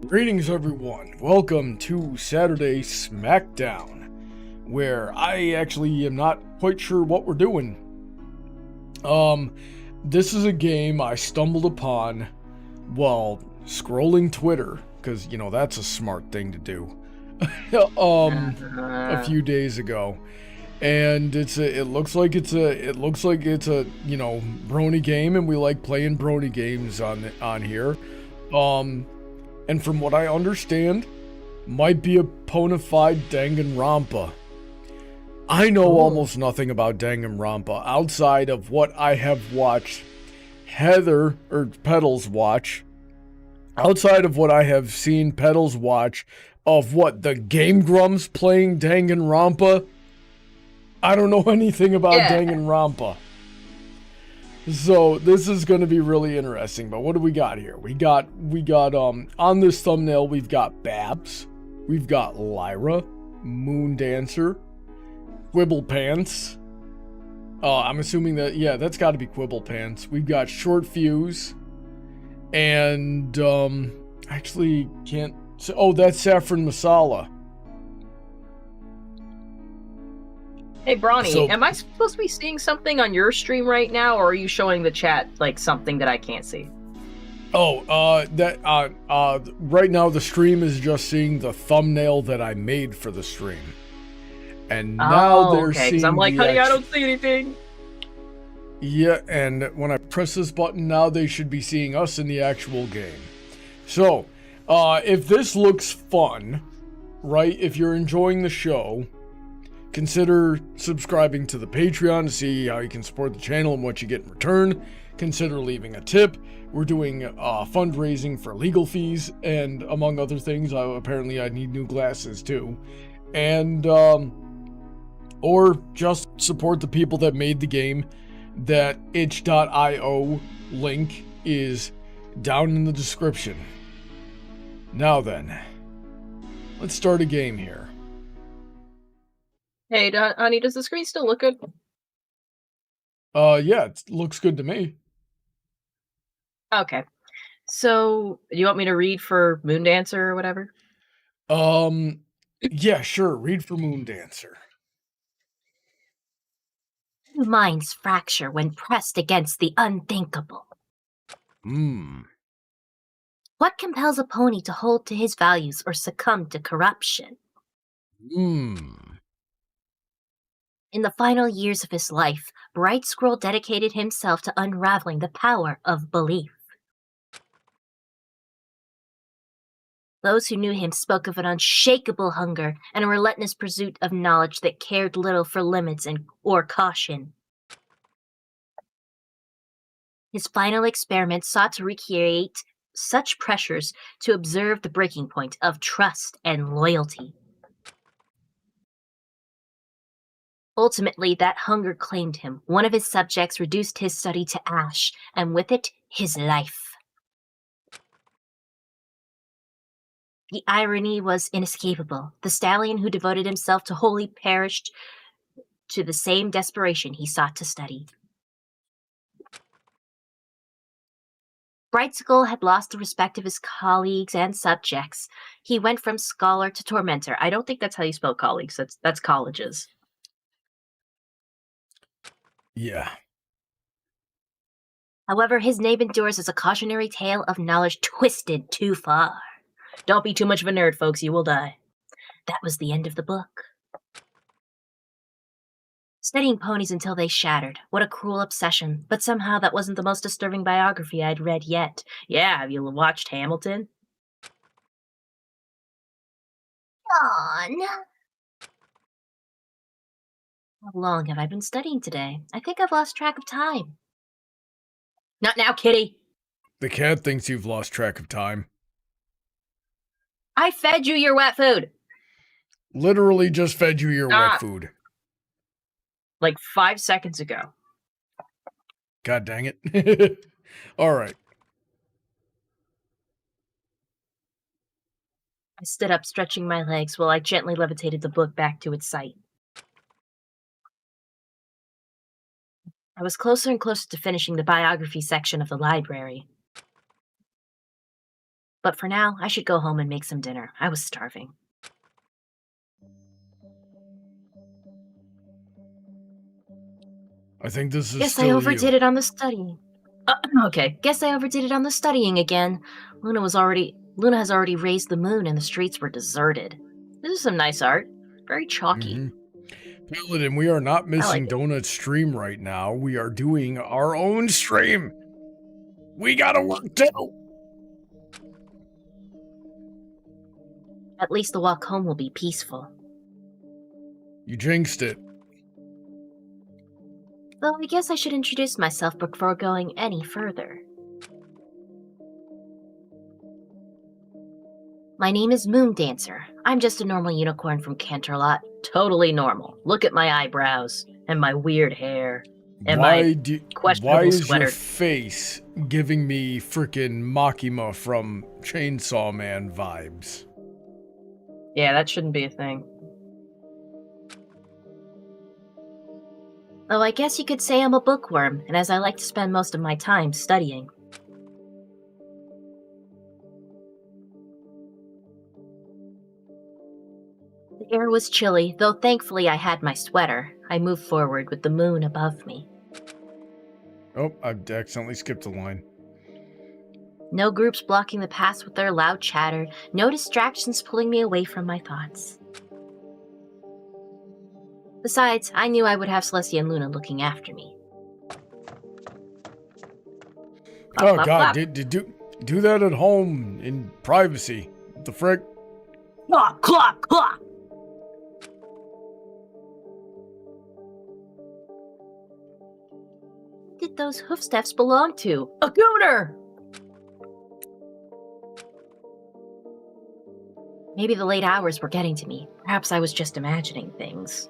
Greetings everyone, welcome to Saturday Smackdown, where I actually am not quite sure what we're doing. This is a game I stumbled upon while scrolling Twitter, because, you know, that's a smart thing to do, a few days ago. And it looks like it's a, you know, Brony game, and we like playing Brony games on here. And from what I understand, might be a ponified Danganrompa. I know almost nothing about Danganrompa outside of what I have watched Heather or Petals watch. Outside of what I have seen Petals watch of what the Game Grumps playing Danganrompa, I don't know anything about Danganrompa. So this is going to be really interesting, but what do we got here? We got on this thumbnail we've got Babs, we've got Lyra, Moon Dancer, Quibble Pants. I'm assuming that, yeah, that's got to be Quibble Pants. We've got Short Fuse, and actually can't. Oh, that's Saffron Masala. Hey, Brony, am I supposed to be seeing something on your stream right now, or are you showing the chat, like, something that I can't see? Oh, right now the stream is just seeing the thumbnail that I made for the stream. And now they're seeing because I'm like, honey, I don't see anything. Yeah, and when I press this button now, they should be seeing us in the actual game. So, if this looks fun, right, if you're enjoying the show, consider subscribing to the Patreon to see how you can support the channel and what you get in return. Consider leaving a tip. We're doing fundraising for legal fees, and among other things, apparently I need new glasses too. And, or just support the people that made the game. That itch.io link is down in the description. Now then, let's start a game here. Hey, honey, does the screen still look good? Yeah, it looks good to me. Okay. So, you want me to read for Moon Dancer or whatever? Yeah, sure. Read for Moon Dancer. Minds fracture when pressed against the unthinkable. What compels a pony to hold to his values or succumb to corruption? In the final years of his life, Bright Scroll dedicated himself to unraveling the power of belief. Those who knew him spoke of an unshakable hunger and a relentless pursuit of knowledge that cared little for limits or caution. His final experiment sought to recreate such pressures to observe the breaking point of trust and loyalty. Ultimately, that hunger claimed him. One of his subjects reduced his study to ash, and with it, his life. The irony was inescapable. The stallion who devoted himself to wholly perished to the same desperation he sought to study. Bright Skull had lost the respect of his colleagues and subjects. He went from scholar to tormentor. I don't think that's how you spell colleagues. That's colleges. Yeah. However, his name endures as a cautionary tale of knowledge twisted too far. Don't be too much of a nerd, folks. You will die. That was the end of the book. Studying ponies until they shattered. What a cruel obsession. But somehow that wasn't the most disturbing biography I'd read yet. Yeah, have you watched Hamilton? John! How long have I been studying today? I think I've lost track of time. Not now, kitty! The cat thinks you've lost track of time. I fed you your wet food! Literally just fed you your wet food. Like 5 seconds ago. God dang it. Alright. I stood up, stretching my legs, while I gently levitated the book back to its site. I was closer and closer to finishing the biography section of the library. But for now, I should go home and make some dinner. I was starving. I think this is Guess still I overdid you. it on the studying. Okay, guess I overdid it on the studying again. Luna has already raised the moon and the streets were deserted. This is some nice art. Very chalky. Paladin, we are not missing it. Donut's stream right now. We are doing our own stream. We gotta work too. At least the walk home will be peaceful. You jinxed it. Though I guess I should introduce myself before going any further. My name is Moon Dancer. I'm just a normal unicorn from Canterlot. Totally normal. Look at my eyebrows and my weird hair and my questionable why is sweater. your face giving me frickin' Makima from Chainsaw Man vibes? Yeah, that shouldn't be a thing. Though I guess you could say I'm a bookworm, and as I like to spend most of my time studying. The air was chilly, though thankfully I had my sweater. I moved forward with the moon above me. Oh, I accidentally skipped a line. No groups blocking the paths with their loud chatter, no distractions pulling me away from my thoughts. Besides, I knew I would have Celestia and Luna looking after me. Oh god, do that at home in privacy. What the frick? Clock, clock, clock! What did those hoofsteps belong to? A gooner! Maybe the late hours were getting to me. Perhaps I was just imagining things.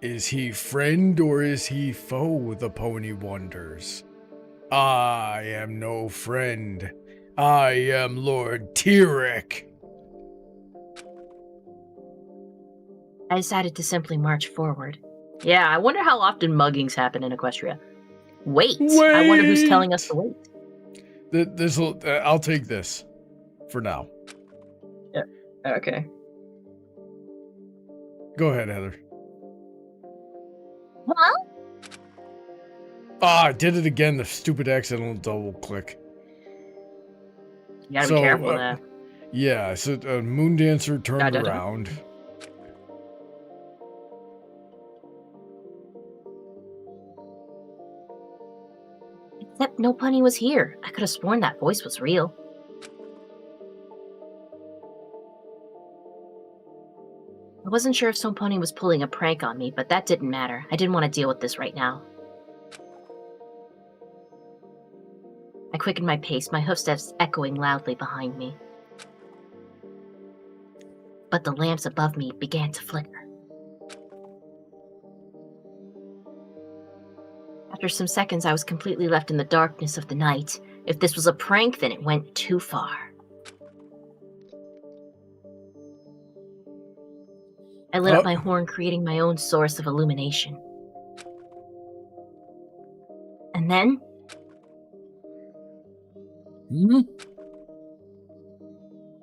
Is he friend or is he foe, the pony wonders? I am no friend. I am Lord Tyrek. I decided to simply march forward. Yeah, I wonder how often muggings happen in Equestria. Wait! I wonder who's telling us to wait. I'll take this for now. Yeah. Okay. Go ahead, Heather. Huh? Ah, I did it again, the stupid accidental double click. You gotta be careful now. Yeah, so Moon Dancer turned Don't. around. Except no pony was here. I could have sworn that voice was real. I wasn't sure if some pony was pulling a prank on me, but that didn't matter. I didn't want to deal with this right now. I quickened my pace, my hoofsteps echoing loudly behind me. But the lamps above me began to flicker. After some seconds, I was completely left in the darkness of the night. If this was a prank, then it went too far. I lit up my horn, creating my own source of illumination. And then...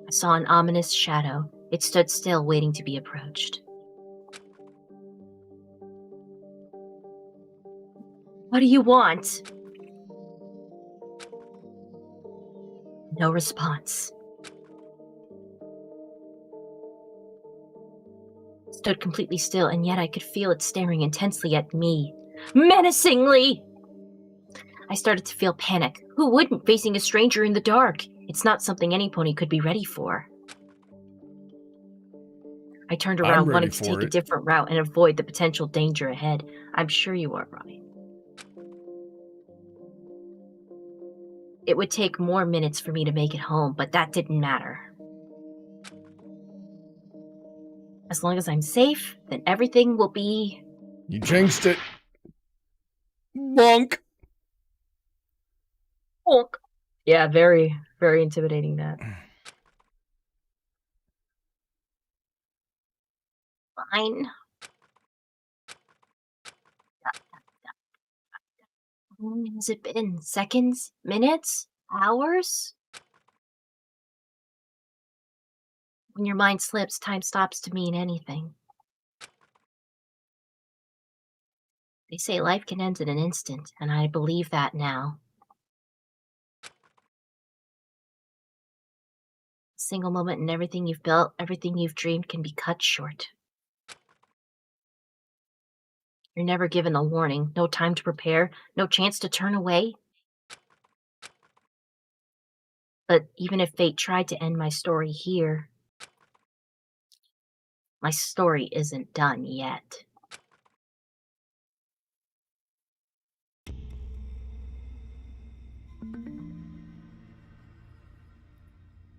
I saw an ominous shadow. It stood still, waiting to be approached. What do you want? No response. Stood completely still, and yet I could feel it staring intensely at me. Menacingly! I started to feel panic. Who wouldn't, facing a stranger in the dark? It's not something any pony could be ready for. I turned around, wanting to take a different route and avoid the potential danger ahead. I'm sure you are right. It would take more minutes for me to make it home, but that didn't matter. As long as I'm safe, then everything will be... You jinxed it. Bonk. Bonk. Yeah, very, very intimidating that. Fine. How long has it been? Seconds? Minutes? Hours? When your mind slips, time stops to mean anything. They say life can end in an instant, and I believe that now. A single moment in everything you've built, everything you've dreamed can be cut short. You're never given a warning, no time to prepare, no chance to turn away. But even if fate tried to end my story here, my story isn't done yet.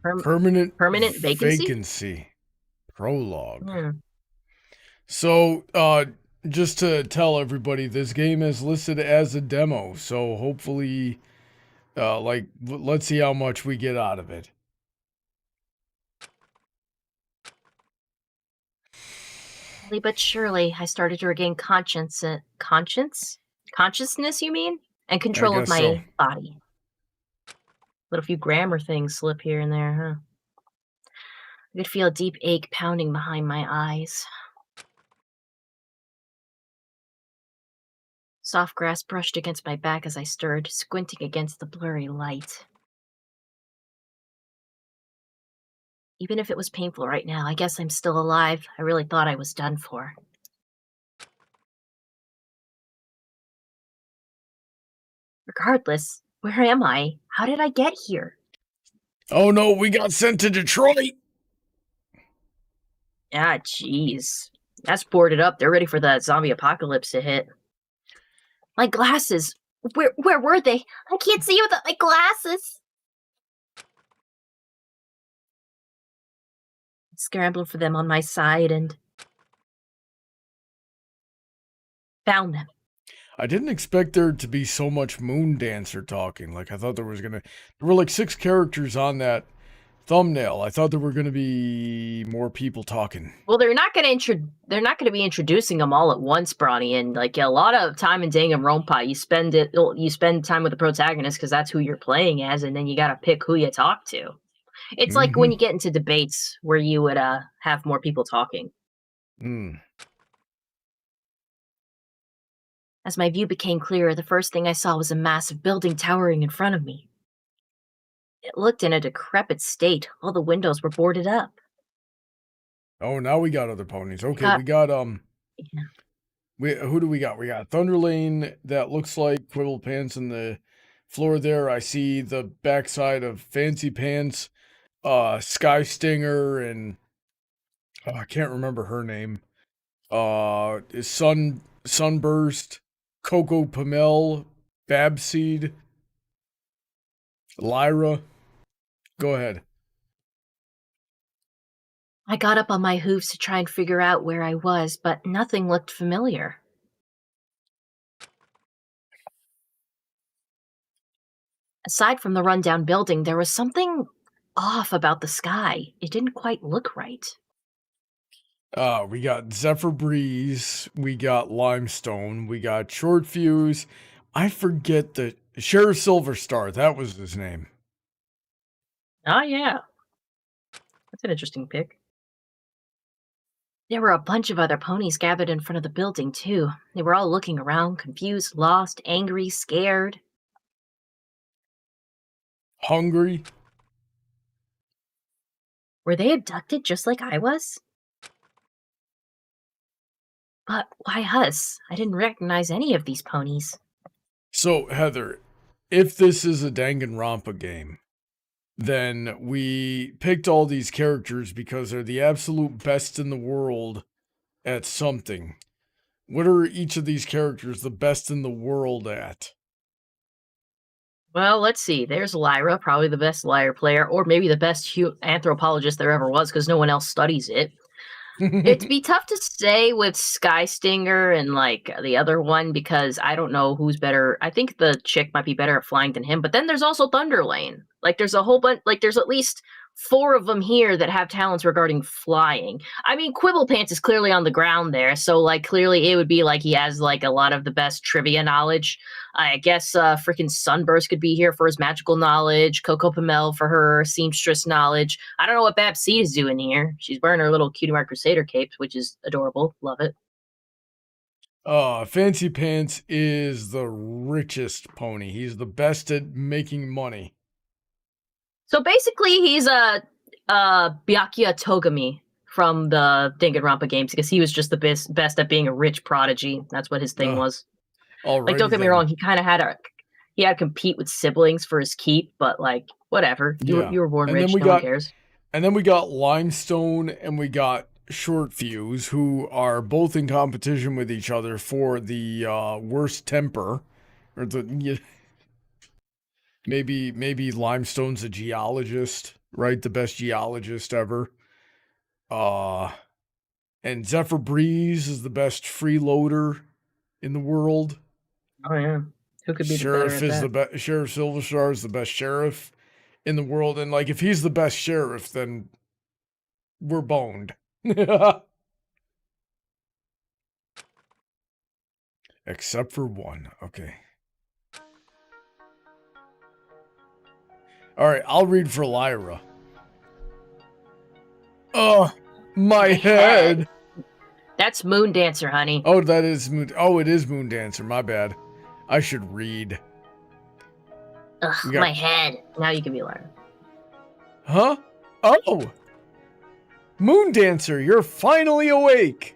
Permanent vacancy? Prologue. So, just to tell everybody, this game is listed as a demo, so hopefully, let's see how much we get out of it. Slowly but surely, I started to regain consciousness, you mean? And control of my body. Let a few grammar things slip here and there, huh? I could feel a deep ache pounding behind my eyes. Soft grass brushed against my back as I stirred, squinting against the blurry light. Even if it was painful right now, I guess I'm still alive. I really thought I was done for. Regardless, where am I? How did I get here? Oh no, we got sent to Detroit! Ah, jeez. That's boarded up. They're ready for the zombie apocalypse to hit. My glasses. Where were they? I can't see without my glasses. I scrambled for them on my side and found them. I didn't expect there to be so much Moon Dancer talking. Like, I thought there were like 6 characters on that thumbnail. I thought there were gonna be more people talking. Well, they're not gonna be introducing them all at once, Brony. And like a lot of time in Danganrompa, you spend time with the protagonist because that's who you're playing as, and then you gotta pick who you talk to. It's like when you get into debates where you would have more people talking. As my view became clearer, the first thing I saw was a massive building towering in front of me. It looked in a decrepit state. All the windows were boarded up. Oh, now we got other ponies. Okay, we got who do we got? We got Thunderlane that looks like Quibble Pants in the floor there. I see the backside of Fancy Pants, Sky Stinger, and I can't remember her name. Sunburst, Coco Pamel, Babseed, Lyra. Go ahead. I got up on my hooves to try and figure out where I was, but nothing looked familiar. Aside from the rundown building, there was something off about the sky. It didn't quite look right. We got Zephyr Breeze, we got Limestone, we got Short Fuse. I forget the Sheriff Silverstar, that was his name. Oh yeah. That's an interesting pick. There were a bunch of other ponies gathered in front of the building, too. They were all looking around, confused, lost, angry, scared. Hungry. Were they abducted just like I was? But why us? I didn't recognize any of these ponies. So, Heather, if this is a Danganronpa game, then we picked all these characters because they're the absolute best in the world at something. What are each of these characters the best in the world at? Well, let's see. There's Lyra, probably the best lyre player, or maybe the best anthropologist there ever was because no one else studies it. It'd be tough to say with Sky Stinger and like the other one because I don't know who's better. I think the chick might be better at flying than him, but then there's also Thunderlane. Like, there's a whole bunch, like, there's at least 4 of them here that have talents regarding flying. I mean, Quibblepants is clearly on the ground there, so, like, clearly it would be like he has, like, a lot of the best trivia knowledge. I guess freaking Sunburst could be here for his magical knowledge, Coco Pamel for her seamstress knowledge. I don't know what Babsy is doing here. She's wearing her little Cutie Mark Crusader cape, which is adorable. Love it. Fancy Pants is the richest pony. He's the best at making money. So basically, he's a Byakuya Togami from the Danganronpa games, because he was just the best at being a rich prodigy. That's what his thing was. Like, don't get me wrong, he kind of had to compete with siblings for his keep, but like, whatever. You were born rich, no one cares. And then we got Limestone and we got Short Fuse, who are both in competition with each other for the worst temper, or the maybe Limestone's a geologist, right? The best geologist ever. And Zephyr Breeze is the best freeloader in the world. Oh yeah, who could be Sheriff is the best. Sheriff Silverstar is the best sheriff in the world, and like if he's the best sheriff, then we're boned. Except for one. Okay. All right, I'll read for Lyra. Oh, my head. That's Moon Dancer, honey. Oh, that is Moon. Oh, it is Moon Dancer. My bad. I should read. Ugh, my head. Now you can be Lyra. Huh? Oh. Moon Dancer, you're finally awake.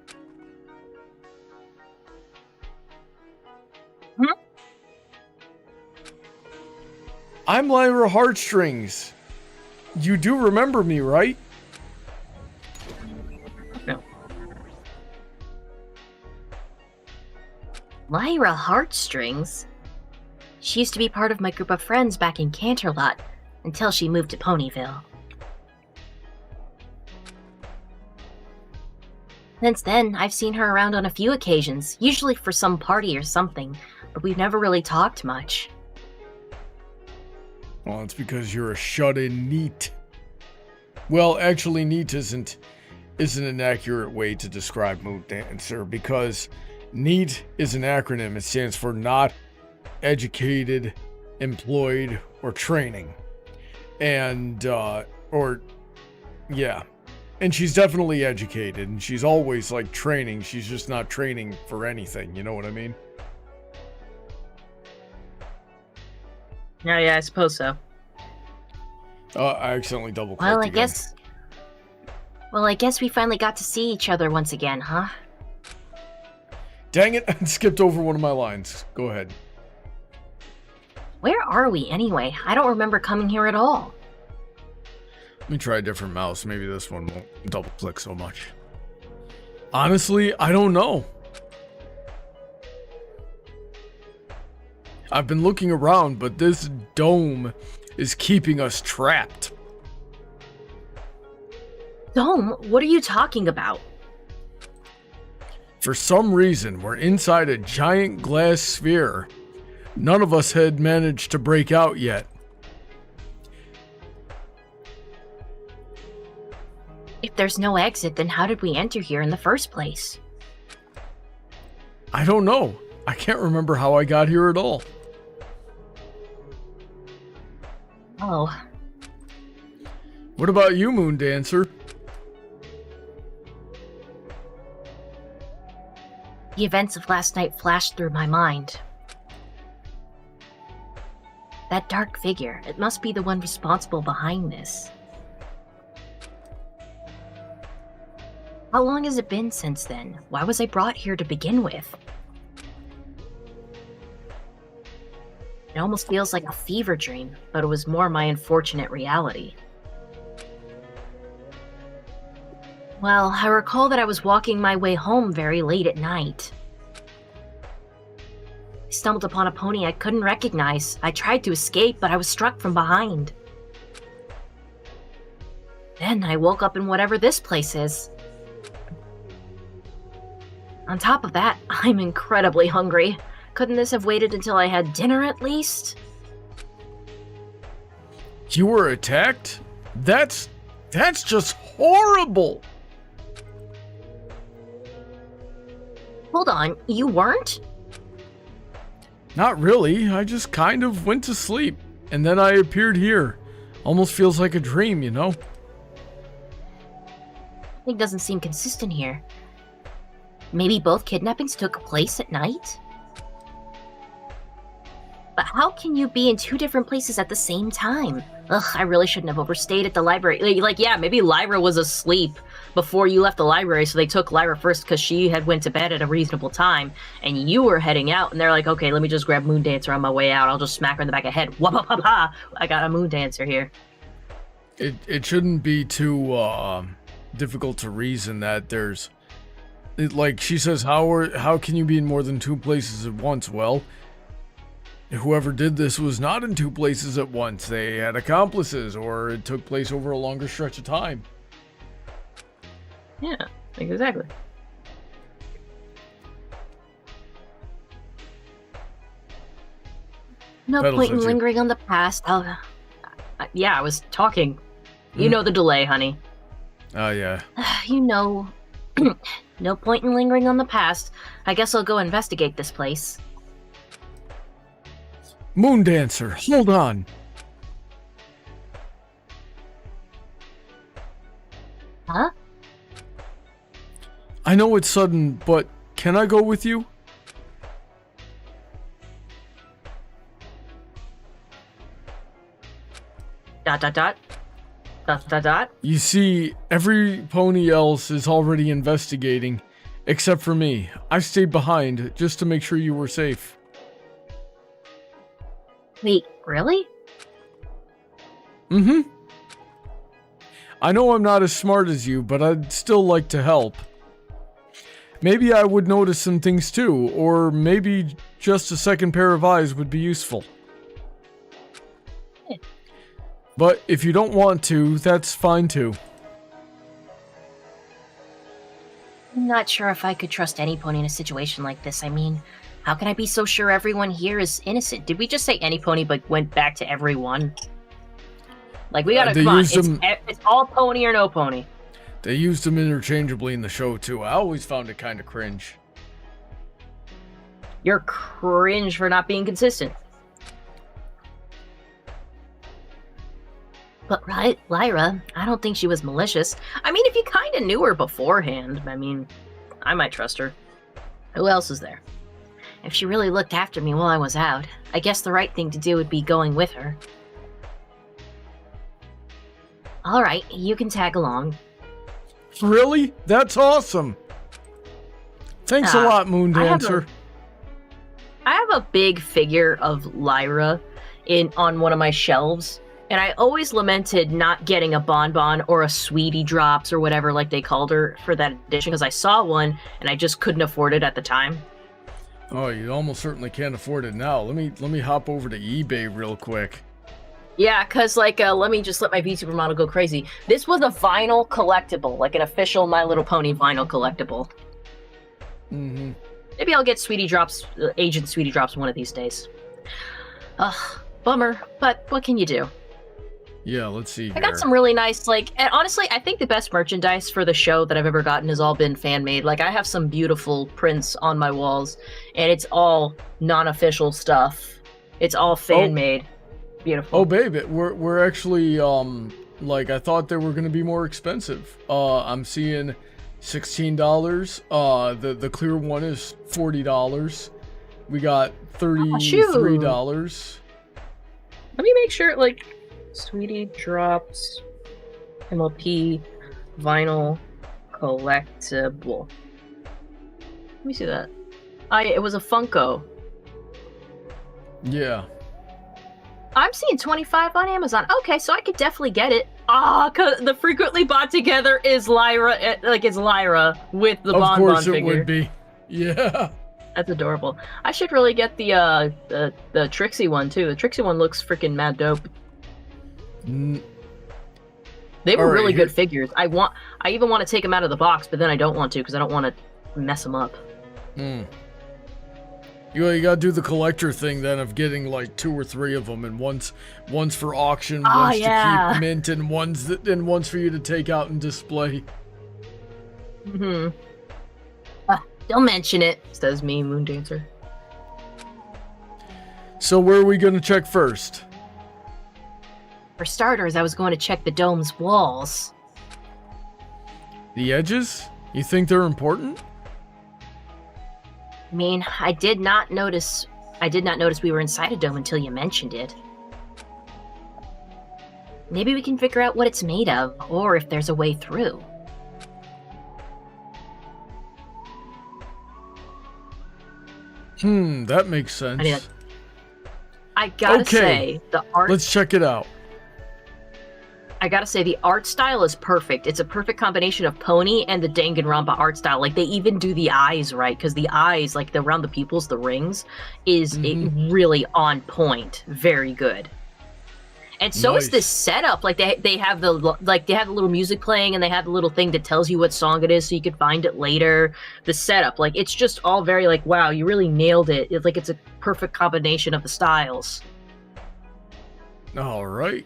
I'm Lyra Heartstrings. You do remember me, right? No. Lyra Heartstrings? She used to be part of my group of friends back in Canterlot, until she moved to Ponyville. Since then, I've seen her around on a few occasions, usually for some party or something, but we've never really talked much. Well, it's because you're a shut-in neat. Well, actually, neat isn't an accurate way to describe Moon Dancer, because NEAT is an acronym. It stands for Not Educated, Employed, or Training. And, yeah. And she's definitely educated, and she's always, like, training. She's just not training for anything, you know what I mean? Yeah, I suppose so. I accidentally double-clicked Well, I guess we finally got to see each other once again, huh? Dang it, I skipped over one of my lines. Go ahead. Where are we, anyway? I don't remember coming here at all. Let me try a different mouse. Maybe this one won't double-click so much. Honestly, I don't know. I've been looking around, but this dome is keeping us trapped. Dome? What are you talking about? For some reason, we're inside a giant glass sphere. None of us had managed to break out yet. If there's no exit, then how did we enter here in the first place? I don't know. I can't remember how I got here at all. Oh. What about you, Moon Dancer? The events of last night flashed through my mind. That dark figure, it must be the one responsible behind this. How long has it been since then? Why was I brought here to begin with? It almost feels like a fever dream, but it was more my unfortunate reality. Well, I recall that I was walking my way home very late at night. I stumbled upon a pony I couldn't recognize. I tried to escape, but I was struck from behind. Then I woke up in whatever this place is. On top of that, I'm incredibly hungry. Couldn't this have waited until I had dinner at least? You were attacked? That's just horrible. Hold on, you weren't? Not really. I just kind of went to sleep, and then I appeared here. Almost feels like a dream, you know? Something doesn't seem consistent here. Maybe both kidnappings took place at night? But how can you be in two different places at the same time? Ugh, I really shouldn't have overstayed at the library. Like, yeah, maybe Lyra was asleep before you left the library, so they took Lyra first because she had went to bed at a reasonable time, and you were heading out, and they're like, okay, let me just grab Moondancer on my way out. I'll just smack her in the back of the head. Wah-pa-pa-pa! I got a Moondancer here. It shouldn't be too difficult to reason that there's... like, she says, how can you be in more than two places at once? Well... whoever did this was not in two places at once. They had accomplices, or it took place over a longer stretch of time. Yeah, exactly. No Petals, point in did you- lingering on the past. Yeah, I was talking. You know the delay, honey. Oh, yeah. You know, no point in lingering on the past. I guess I'll go investigate this place. Moondancer, hold on. Huh? I know it's sudden, but can I go with you? Dot, dot, dot. Dot, dot, dot. You see, every pony else is already investigating, except for me. I stayed behind just to make sure you were safe. Wait, really? Mm-hmm. I know I'm not as smart as you, but I'd still like to help. Maybe I would notice some things too, or maybe just a second pair of eyes would be useful. But if you don't want to, that's fine too. I'm not sure if I could trust any pony in a situation like this. I mean, how can I be so sure everyone here is innocent? Did we just say any pony, but went back to everyone? Like, we gotta, they come on, used them- it's all pony or no pony. They used them interchangeably in the show too. I always found it kind of cringe. You're cringe for not being consistent. But right, Lyra, I don't think she was malicious. I mean, if you kind of knew her beforehand, I mean, I might trust her. Who else is there? If she really looked after me while I was out, I guess the right thing to do would be going with her. Alright, you can tag along. Really? That's awesome. Thanks a lot, Moondancer. I have a big figure of Lyra on one of my shelves, and I always lamented not getting a bonbon or a sweetie drops or whatever like they called her for that edition, because I saw one and I just couldn't afford it at the time. Oh, you almost certainly can't afford it now. Let me hop over to eBay real quick. Yeah, because, like, let me just let my VTuber model go crazy. This was a vinyl collectible, like an official My Little Pony vinyl collectible. Mm-hmm. Maybe I'll get Sweetie Drops, Agent Sweetie Drops one of these days. Ugh, bummer, but what can you do? Yeah, let's see here. I got some really nice, like, and honestly, I think the best merchandise for the show that I've ever gotten has all been fan-made. Like, I have some beautiful prints on my walls, and it's all non-official stuff. It's all fan-made. Beautiful. Oh, babe, we're actually, like, I thought they were going to be more expensive. I'm seeing $16. The clear one is $40. We got $33. Let me make sure, like, Sweetie Drops MLP vinyl collectible. Let me see that. It was a Funko. Yeah. I'm seeing 25 on Amazon. Okay, so I could definitely get it. Cause the frequently bought together is Lyra, like it's Lyra with the bonbon figure. Of course it would be. Yeah. That's adorable. I should really get the Trixie one too. The Trixie one looks freaking mad dope. They were really good figures. I even want to take them out of the box, but then I don't want to because I don't want to mess them up. You gotta do the collector thing then of getting like 2 or 3 of them, and one's for auction, Oh, one's yeah. to keep mint, and one's for you to take out and display. Mm-hmm. Don't mention it, says me, Moondancer. So where are we gonna check first? For starters, I was going to check the dome's walls. The edges? You think they're important? I mean, I did not notice we were inside a dome until you mentioned it. Maybe we can figure out what it's made of, or if there's a way through. That makes sense. I gotta say, the art... Let's check it out. I gotta say, the art style is perfect. It's a perfect combination of Pony and the Danganronpa art style. Like, they even do the eyes right, because the eyes, like, around the pupils, the rings, is really on point. Very good. And so is this setup. Like, they have the little music playing, and they have the little thing that tells you what song it is, so you can find it later. The setup, like, it's just all very, like, wow, you really nailed it. It's like, it's a perfect combination of the styles. All right.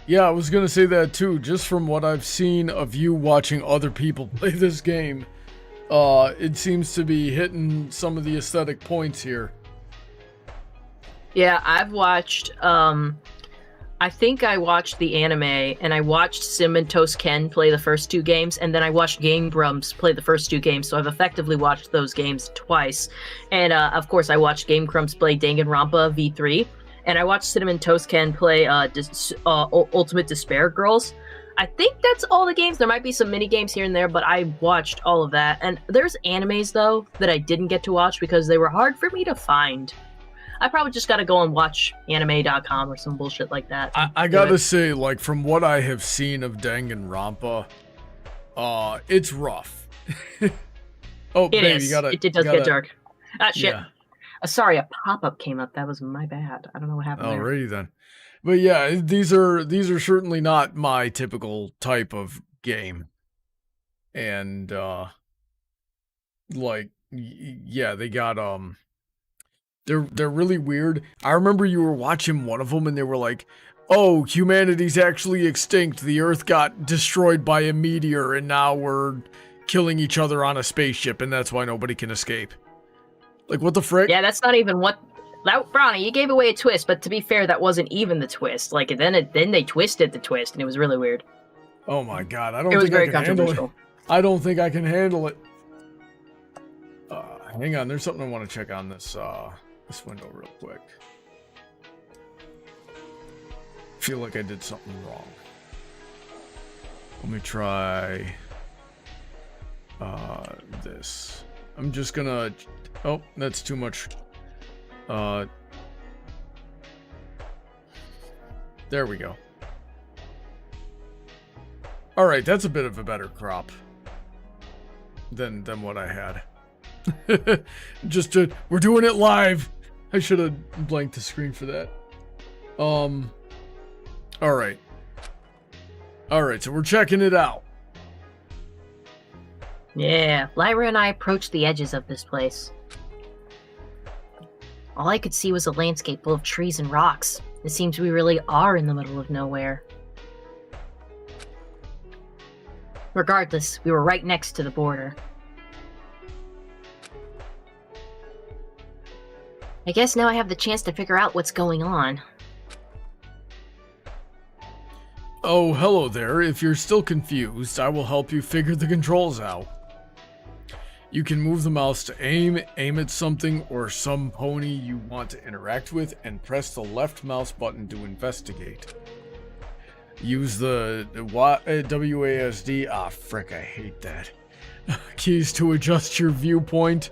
Yeah, I was gonna say that too. Just from what I've seen of you watching other people play this game, it seems to be hitting some of the aesthetic points here. Yeah, I've watched, I think I watched the anime, and I watched Cinnamon Toast Ken play the first 2 games, and then I watched Game Grumps play the first 2 games, so I've effectively watched those games twice. And, of course, I watched Game Grumps play Danganronpa V3, and I watched Cinnamon Toast Ken play Ultimate Despair Girls. I think that's all the games. There might be some mini games here and there, but I watched all of that. And there's animes, though, that I didn't get to watch because they were hard for me to find. I probably just gotta go and watch anime.com or some bullshit like that. I gotta say, like, from what I have seen of Danganronpa, it's rough. Oh, it babe, is. It does get dark. Ah, shit. Yeah. Sorry, a pop-up came up. That was my bad. I don't know what happened there. Alrighty then. But yeah, these are certainly not my typical type of game. And, like, yeah, they got, they're really weird. I remember you were watching one of them and they were like, oh, humanity's actually extinct. The Earth got destroyed by a meteor and now we're killing each other on a spaceship and that's why nobody can escape. Like, what the frick? Yeah, that's not even what... Brony, you gave away a twist, but to be fair, that wasn't even the twist. Like, then they twisted the twist and it was really weird. Oh my god, I don't think I can handle it. I don't think I can handle it. Hang on, there's something I want to check on this window real quick. I feel like I did something wrong. Let me try this. I'm just gonna... Oh, that's too much. There we go. Alright, that's a bit of a better crop than what I had. We're doing it live. I should have blanked the screen for that. Alright. Alright, so we're checking it out. Yeah, Lyra and I approached the edges of this place. All I could see was a landscape full of trees and rocks. It seems we really are in the middle of nowhere. Regardless, we were right next to the border. I guess now I have the chance to figure out what's going on. Oh, hello there. If you're still confused, I will help you figure the controls out. You can move the mouse to aim at something or some pony you want to interact with, and press the left mouse button to investigate. Use the WASD, frick, I hate that, keys to adjust your viewpoint,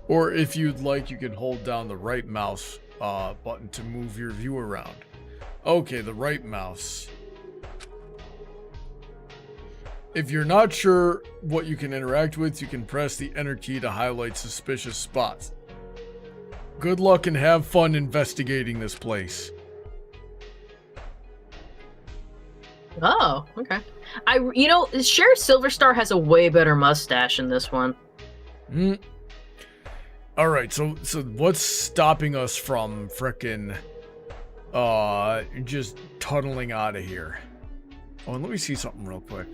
or if you'd like, you can hold down the right mouse button to move your view around. Okay, the right mouse. If you're not sure what you can interact with, you can press the enter key to highlight suspicious spots. Good luck and have fun investigating this place. Oh, okay. Sheriff Silverstar has a way better mustache in this one. All right, so what's stopping us from frickin' just tunneling out of here? Oh, and let me see something real quick.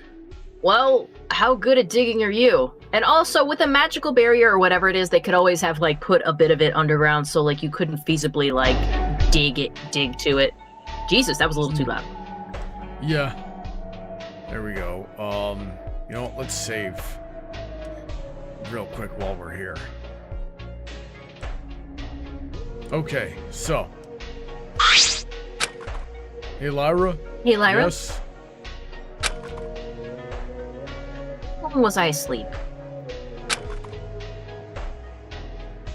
Well, how good at digging are you? And also, with a magical barrier or whatever it is, they could always have, like, put a bit of it underground so, like, you couldn't feasibly, like, dig to it. Jesus, that was a little too loud. Yeah. There we go. You know what? Let's save real quick while we're here. Okay, so. Hey, Lyra? Hey, Lyra? Yes? How long was I asleep?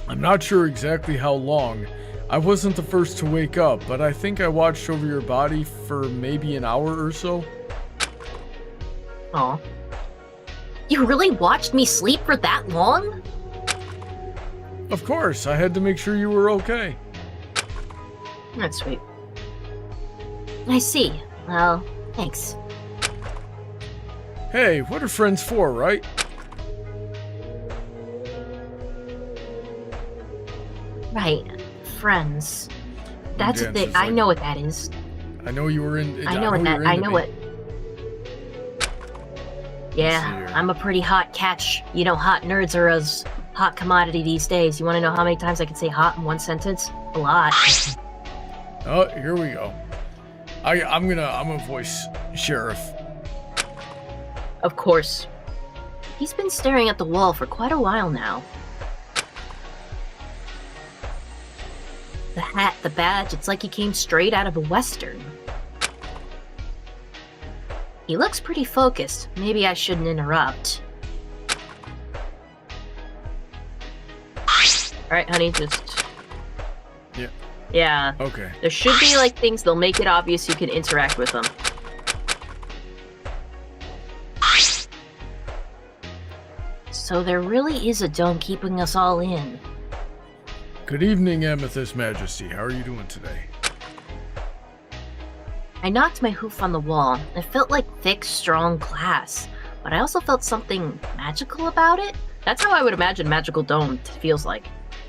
I'm not sure exactly how long. I wasn't the first to wake up, but I think I watched over your body for maybe an hour or so. Aw. You really watched me sleep for that long? Of course, I had to make sure you were okay. That's sweet. I see. Well, thanks. Hey, what are friends for, right? Right. Friends. That's what they, I know what that is. I know you were in. I know what that. I know what. Yeah, I'm a pretty hot catch. You know, hot nerds are as hot commodity these days. You want to know how many times I can say hot in one sentence? A lot. Oh, here we go. I'm gonna voice Sheriff. Of course. He's been staring at the wall for quite a while now. The hat, the badge, it's like he came straight out of a western. He looks pretty focused. Maybe I shouldn't interrupt. Alright, honey, just... Yeah. Yeah. Okay. There should be, like, things that'll make it obvious you can interact with them. So there really is a dome keeping us all in. Good evening, Amethyst Majesty. How are you doing today? I knocked my hoof on the wall. It felt like thick, strong glass, but I also felt something magical about it. That's how I would imagine Magical Dome feels like.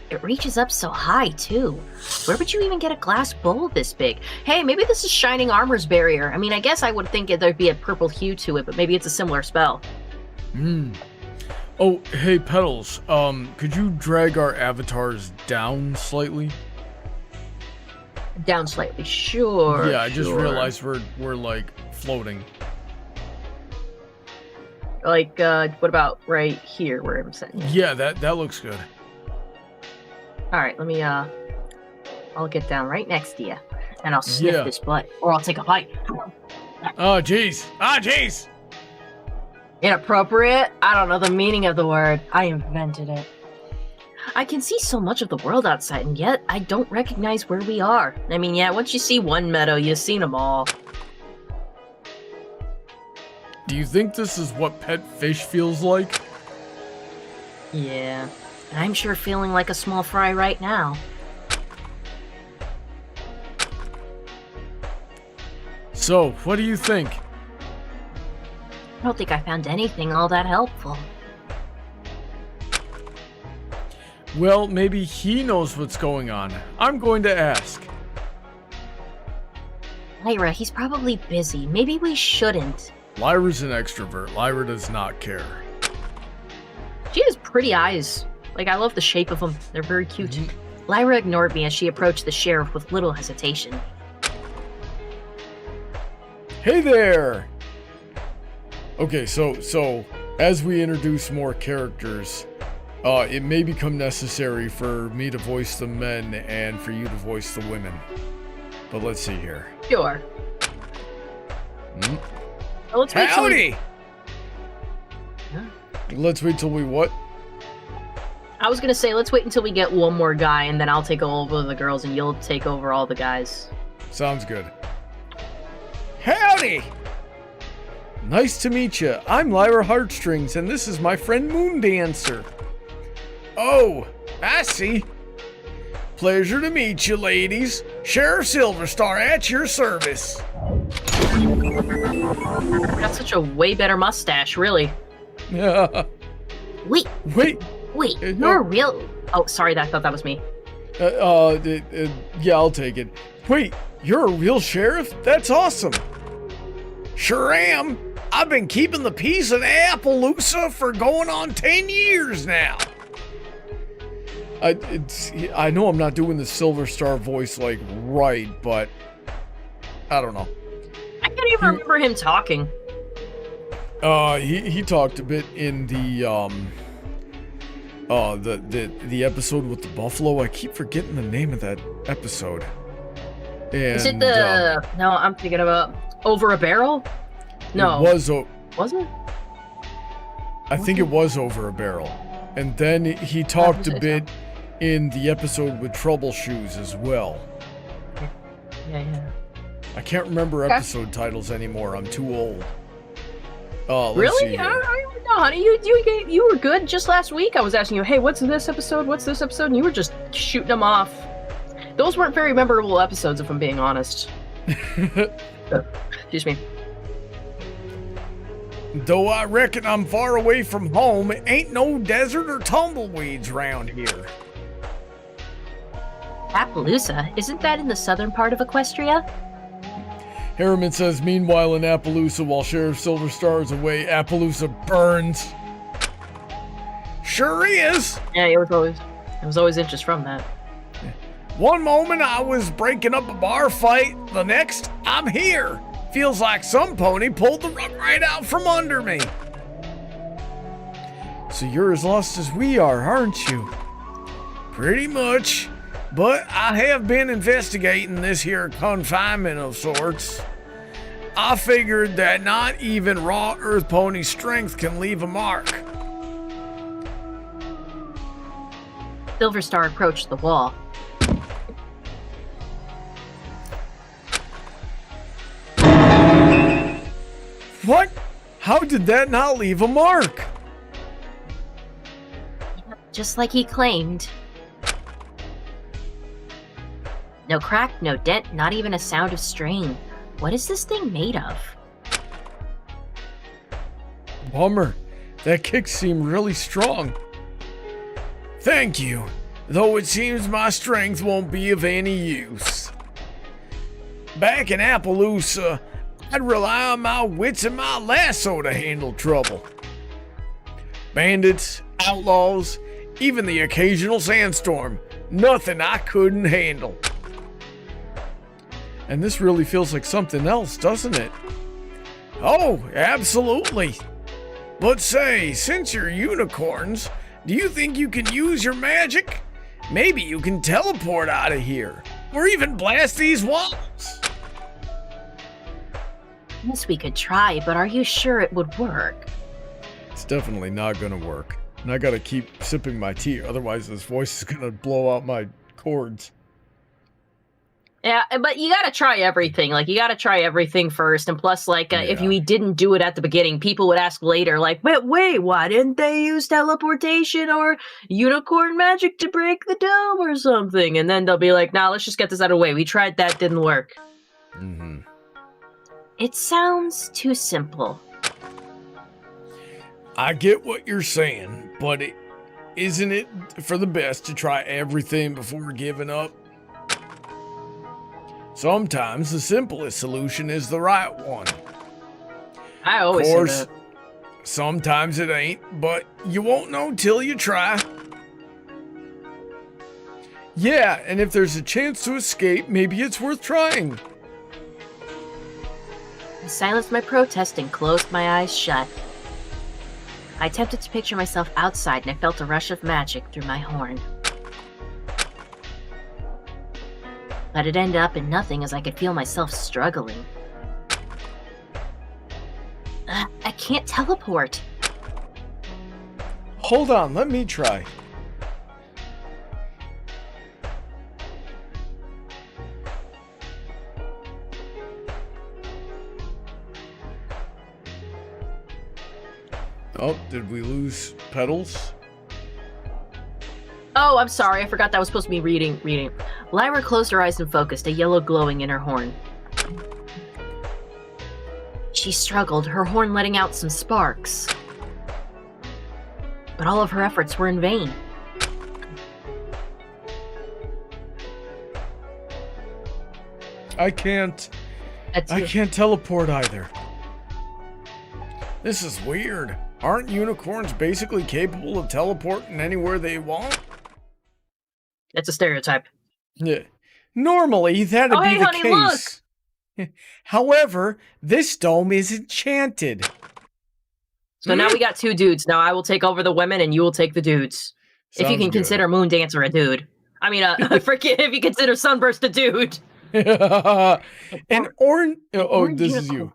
It reaches up so high, too. Where would you even get a glass bowl this big? Hey, maybe this is Shining Armor's barrier. I mean, I guess I would think there'd be a purple hue to it, but maybe it's a similar spell. Oh, hey, Petals. Could you drag our avatars down slightly? Down slightly, sure. Yeah, I just realized we're like floating. Like, what about right here where I'm sitting? Yeah, that looks good. Alright, let me, I'll get down right next to you. And I'll sniff this butt. Or I'll take a bite. Oh, jeez. Ah, jeez! Inappropriate? I don't know the meaning of the word. I invented it. I can see so much of the world outside, and yet I don't recognize where we are. I mean, yeah, once you see one meadow, you've seen them all. Do you think this is what pet fish feels like? Yeah. I'm sure feeling like a small fry right now. So, what do you think? I don't think I found anything all that helpful. Well, maybe he knows what's going on. I'm going to ask. Lyra, he's probably busy. Maybe we shouldn't. Lyra's an extrovert. Lyra does not care. She has pretty eyes. Like, I love the shape of them. They're very cute. Lyra ignored me as she approached the sheriff with little hesitation. Hey there! Okay, so as we introduce more characters, it may become necessary for me to voice the men and for you to voice the women. But let's see here. Sure. Well, let's wait till howdy! Let's wait till we what? I was gonna say, let's wait until we get one more guy, and then I'll take over the girls, and you'll take over all the guys. Sounds good. Howdy! Nice to meet you. I'm Lyra Heartstrings, and this is my friend Moondancer. Oh, I see. Pleasure to meet you, ladies. Sheriff Silverstar at your service. Got such a way better mustache, really. Yeah. Wait, Wait. you're real. Oh, sorry, I thought that was me. Yeah, I'll take it. Wait, you're a real sheriff? That's awesome. Sure am. I've been keeping the peace in Appaloosa for going on 10 years now. I know I'm not doing the Silver Star voice like right, but I don't know. I can't even remember him talking. He talked a bit in the episode with the buffalo. I keep forgetting the name of that episode. And, is it the? No, I'm thinking about Over a Barrel. No, it was it? I think it was Over a Barrel, and then he talked a bit in the episode with Trouble Shoes as well. Yeah. I can't remember episode titles anymore. I'm too old. Really? I don't know, honey. You were good just last week. I was asking you, hey, what's this episode? What's this episode? And you were just shooting them off. Those weren't very memorable episodes, if I'm being honest. Excuse me. Though I reckon I'm far away from home, ain't no desert or tumbleweeds around here. Appaloosa? Isn't that in the southern part of Equestria? Harriman says, meanwhile in Appaloosa, while Sheriff Silverstar is away, Appaloosa burns. Sure is. Yeah, it was always interest from that. One moment I was breaking up a bar fight, the next I'm here. Feels like some pony pulled the rug right out from under me. So you're as lost as we are, aren't you? Pretty much. But I have been investigating this here confinement of sorts. I figured that not even raw earth pony strength can leave a mark. Silverstar approached the wall. What? How did that not leave a mark? Just like he claimed. No crack, no dent, not even a sound of strain. What is this thing made of? Bummer. That kick seemed really strong. Thank you. Though it seems my strength won't be of any use. Back in Appaloosa, I'd rely on my wits and my lasso to handle trouble. Bandits, outlaws, even the occasional sandstorm. Nothing I couldn't handle. And this really feels like something else, doesn't it? Oh, absolutely. But say, since you're unicorns, do you think you can use your magic? Maybe you can teleport out of here, or even blast these walls. Yes, we could try, but are you sure it would work? It's definitely not gonna work. And I gotta keep sipping my tea, otherwise this voice is gonna blow out my cords. Yeah, but you gotta try everything. Like, you gotta try everything first. And plus, like, if you didn't do it at the beginning, people would ask later, like, wait, why didn't they use teleportation or unicorn magic to break the dome or something? And then they'll be like, nah, let's just get this out of the way. We tried that, didn't work. Mm-hmm. It sounds too simple. I get what you're saying, but isn't it for the best to try everything before giving up? Sometimes the simplest solution is the right one. I always say that. Sometimes it ain't, but you won't know till you try. Yeah, and if there's a chance to escape, maybe it's worth trying. I silenced my protest and closed my eyes shut. I attempted to picture myself outside and I felt a rush of magic through my horn. But it ended up in nothing as I could feel myself struggling. I can't teleport. Hold on, let me try. Oh, did we lose Petals? Oh, I'm sorry. I forgot that was supposed to be reading. Lyra closed her eyes and focused, a yellow glowing in her horn. She struggled, her horn letting out some sparks. But all of her efforts were in vain. I can't teleport either. This is weird. Aren't unicorns basically capable of teleporting anywhere they want? It's a stereotype. Yeah. Normally, that'd be the honey, case. Look. However, this dome is enchanted. So now we got 2 dudes. Now I will take over the women and you will take the dudes. Sounds if you can good. consider Moondancer a dude. I mean, if you consider Sunburst a dude. And orange. Oh, this is unicorn. you.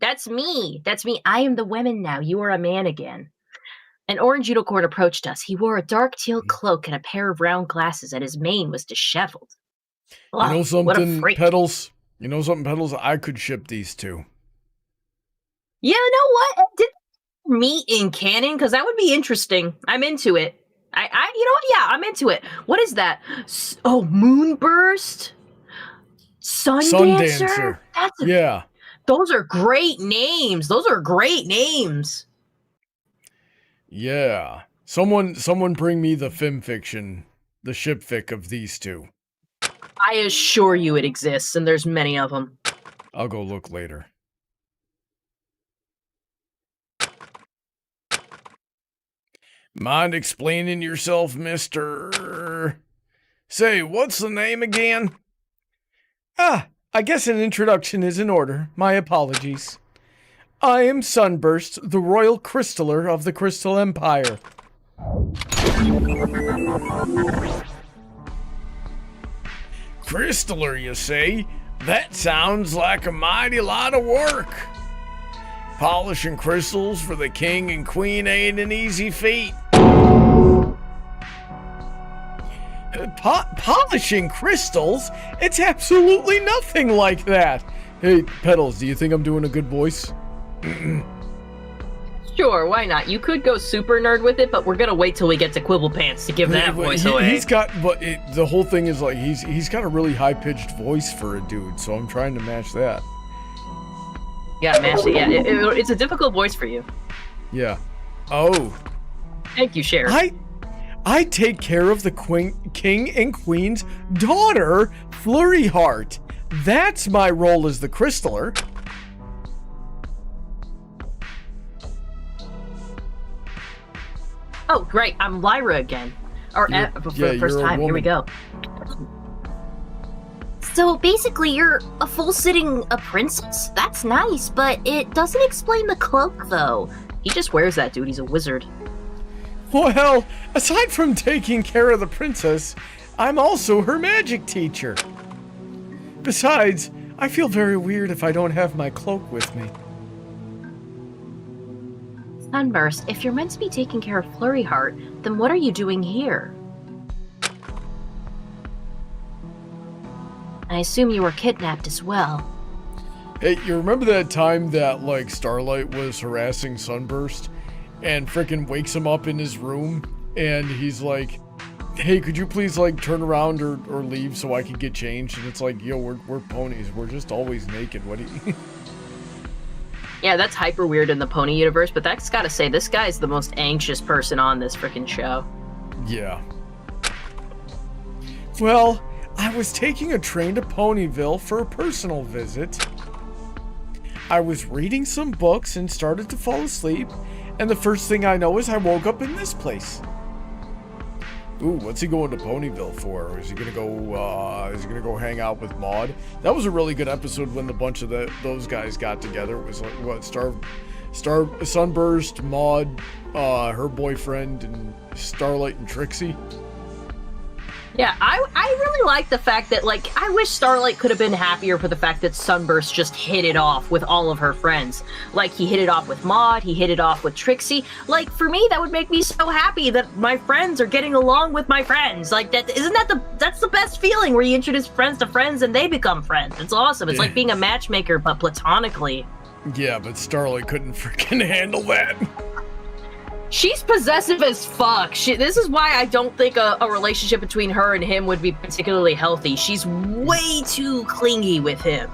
That's me. That's me. I am the woman now. You are a man again. An orange unicorn approached us. He wore a dark teal cloak and a pair of round glasses, and his mane was disheveled. You know Oh, what a something, freak. Petals? You know something, Petals? I could ship these two. You know what? Did meet in canon? Because that would be interesting. I'm into it. You know what? Yeah, I'm into it. What is that? Moonburst? Sundancer? Yeah. Those are great names. Yeah. Someone bring me the femfiction, the shipfic of these two. I assure you it exists, and there's many of them. I'll go look later. Mind explaining yourself, mister? Say, what's the name again? Ah, I guess an introduction is in order. My apologies. I am Sunburst, the Royal Crystaller of the Crystal Empire. Crystaller, you say? That sounds like a mighty lot of work. Polishing crystals for the king and queen ain't an easy feat. Polishing crystals? It's absolutely nothing like that. Hey, Petals, do you think I'm doing a good voice? Sure, why not? You could go super nerd with it, but we're gonna wait till we get to Quibble Pants to give that voice away. He's got, but the whole thing is like he's got a really high-pitched voice for a dude, so I'm trying to match that. Yeah, match it. Yeah, it's a difficult voice for you. Yeah. Oh. Thank you, Sheriff. I take care of the king and queen's daughter, Flurry Heart. That's my role as the Crystaller. Oh, great! I'm Lyra again, for the first time. Here we go. So basically, you're a full-sitting princess? That's nice, but it doesn't explain the cloak, though. He just wears that, dude. He's a wizard. Well, aside from taking care of the princess, I'm also her magic teacher. Besides, I feel very weird if I don't have my cloak with me. Sunburst, if you're meant to be taking care of Flurry Heart, then what are you doing here? I assume you were kidnapped as well. Hey, you remember that time that, like, Starlight was harassing Sunburst and frickin' wakes him up in his room and he's like, hey, could you please, like, turn around or leave so I can get changed? And it's like, yo, we're ponies. We're just always naked. What do you... Yeah, that's hyper weird in the pony universe, but that's gotta say, this guy's the most anxious person on this frickin' show. Yeah. Well, I was taking a train to Ponyville for a personal visit. I was reading some books and started to fall asleep, and the first thing I know is I woke up in this place. Ooh, what's he going to Ponyville for? Is he gonna go hang out with Maud? That was a really good episode when the bunch of those guys got together. It was like, what, Sunburst, Maud, her boyfriend, and Starlight and Trixie. Yeah, I really like the fact that, like, I wish Starlight could have been happier for the fact that Sunburst just hit it off with all of her friends. Like, he hit it off with Maud, he hit it off with Trixie. Like, for me, that would make me so happy that my friends are getting along with my friends. Like, that's the best feeling, where you introduce friends to friends and they become friends. It's awesome. It's like being a matchmaker, but platonically. Yeah, but Starlight couldn't freaking handle that. She's possessive as fuck. This is why I don't think a relationship between her and him would be particularly healthy. She's way too clingy with him.